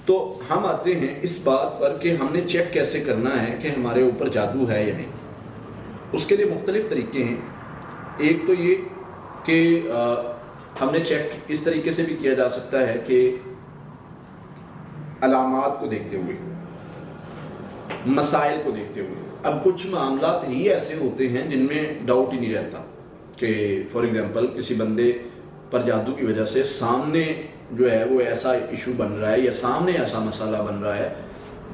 تو ہم آتے ہیں اس بات پر کہ ہم نے چیک کیسے کرنا ہے کہ ہمارے اوپر جادو ہے یا نہیں. اس کے لیے مختلف طریقے ہیں. ایک تو یہ کہ ہم نے چیک اس طریقے سے بھی کیا جا سکتا ہے کہ علامات کو دیکھتے ہوئے، مسائل کو دیکھتے ہوئے. اب کچھ معاملات ہی ایسے ہوتے ہیں جن میں ڈاؤٹ ہی نہیں رہتا کہ فار ایگزامپل کسی بندے پر جادو کی وجہ سے سامنے جو ہے وہ ایسا ایشو بن رہا ہے یا سامنے ایسا مسئلہ بن رہا ہے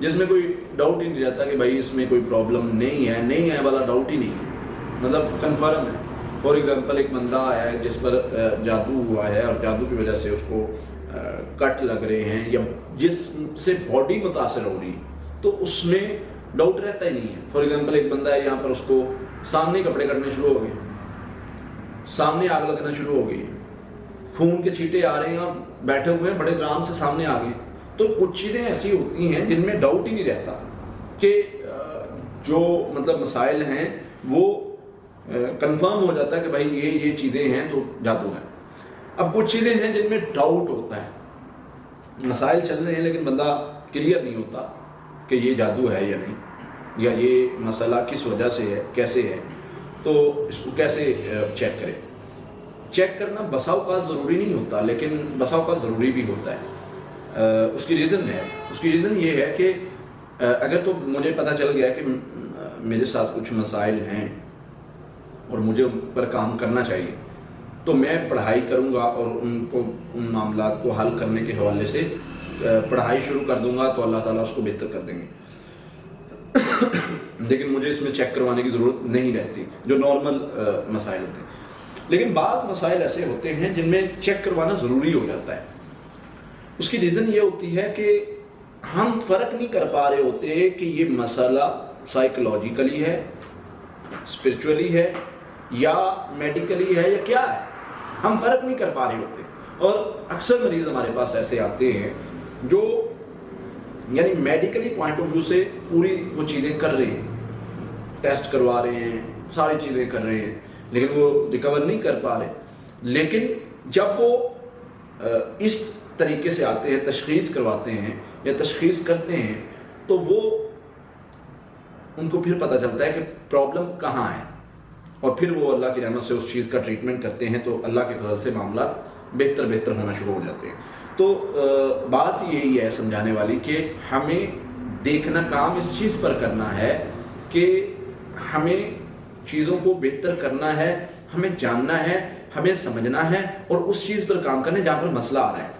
جس میں کوئی ڈاؤٹ ہی نہیں رہتا کہ بھائی اس میں کوئی پرابلم نہیں ہے والا ڈاؤٹ ہی نہیں ہے، مطلب کنفرم ہے. فار ایگزامپل ایک بندہ آیا ہے جس پر جادو ہوا ہے اور جادو کی وجہ سے اس کو کٹ لگ رہے ہیں یا جس سے باڈی متاثر ہو رہی ہے، تو اس میں ڈاؤٹ رہتا ہی نہیں ہے. فار ایگزامپل ایک بندہ ہے یہاں پر اس کو سامنے کپڑے کٹنے شروع ہو گئے، سامنے آگ لگنا شروع ہو گئی، خون کے چھینٹے آ رہے ہیں اور بیٹھے ہوئے ہیں بڑے آرام سے سامنے آ گئے. تو کچھ چیزیں ایسی ہوتی ہیں جن میں ڈاؤٹ ہی نہیں رہتا کہ جو مطلب مسائل ہیں وہ کنفرم ہو جاتا ہے کہ بھائی یہ چیزیں ہیں تو جادو ہے. اب کچھ چیزیں ہیں جن میں ڈاؤٹ ہوتا ہے، مسائل چل رہے ہیں لیکن بندہ کلیئر نہیں ہوتا کہ یہ جادو ہے یا نہیں، یا یہ مسئلہ کس وجہ سے ہے، کیسے ہے. تو اس کو کیسے چیک کریں؟ چیک کرنا بسا اوقات ضروری نہیں ہوتا لیکن بسا اوقات ضروری بھی ہوتا ہے. اس کی ریزن یہ ہے کہ اگر تو مجھے پتہ چل گیا کہ میرے ساتھ کچھ مسائل ہیں اور مجھے ان پر کام کرنا چاہیے، تو میں پڑھائی کروں گا اور ان معاملات کو حل کرنے کے حوالے سے پڑھائی شروع کر دوں گا تو اللہ تعالیٰ اس کو بہتر کر دیں گے. لیکن مجھے اس میں چیک کروانے کی ضرورت نہیں رہتی جو نارمل مسائل ہوتے ہیں. لیکن بعض مسائل ایسے ہوتے ہیں جن میں چیک کروانا ضروری ہو جاتا ہے. اس کی ریزن یہ ہوتی ہے کہ ہم فرق نہیں کر پا رہے ہوتے کہ یہ مسئلہ سائیکولوجیکلی ہے، اسپرچولی ہے یا میڈیکلی ہے یا کیا ہے. ہم فرق نہیں کر پا رہے ہوتے. اور اکثر مریض ہمارے پاس ایسے آتے ہیں جو یعنی میڈیکلی پوائنٹ آف ویو سے پوری وہ چیزیں کر رہے ہیں، ٹیسٹ کروا رہے ہیں، ساری چیزیں کر رہے ہیں، لیکن وہ ریکور نہیں کر پا رہے. لیکن جب وہ اس طریقے سے آتے ہیں، تشخیص کرواتے ہیں یا تشخیص کرتے ہیں، تو وہ ان کو پھر پتہ چلتا ہے کہ پرابلم کہاں ہے اور پھر وہ اللہ کی رحمت سے اس چیز کا ٹریٹمنٹ کرتے ہیں تو اللہ کے فضل سے معاملات بہتر ہونا شروع ہو جاتے ہیں. تو بات یہی ہے سمجھانے والی کہ ہمیں دیکھنا کام اس چیز پر کرنا ہے کہ ہمیں چیزوں کو بہتر کرنا ہے، ہمیں جاننا ہے، ہمیں سمجھنا ہے اور اس چیز پر کام کرنا ہے جہاں پر مسئلہ آ رہا ہے.